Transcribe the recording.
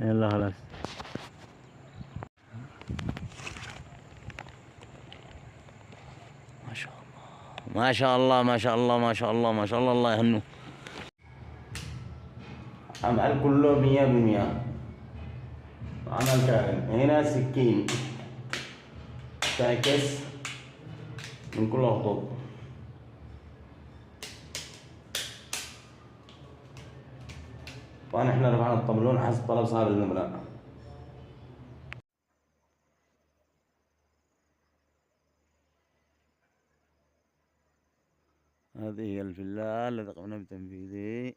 يلا خلاص. ما شاء الله ما شاء الله ما شاء الله ما شاء الله ما شاء الله، الله يهنو. عمل كله 100%. عمل كامل. هنا سكين تعكس من كل الخطوط. طبعا احنا رفعنا الطبلون حسب طلب صاحب النمرة. هذه هي الفيلا التي قمنا بتنفيذه.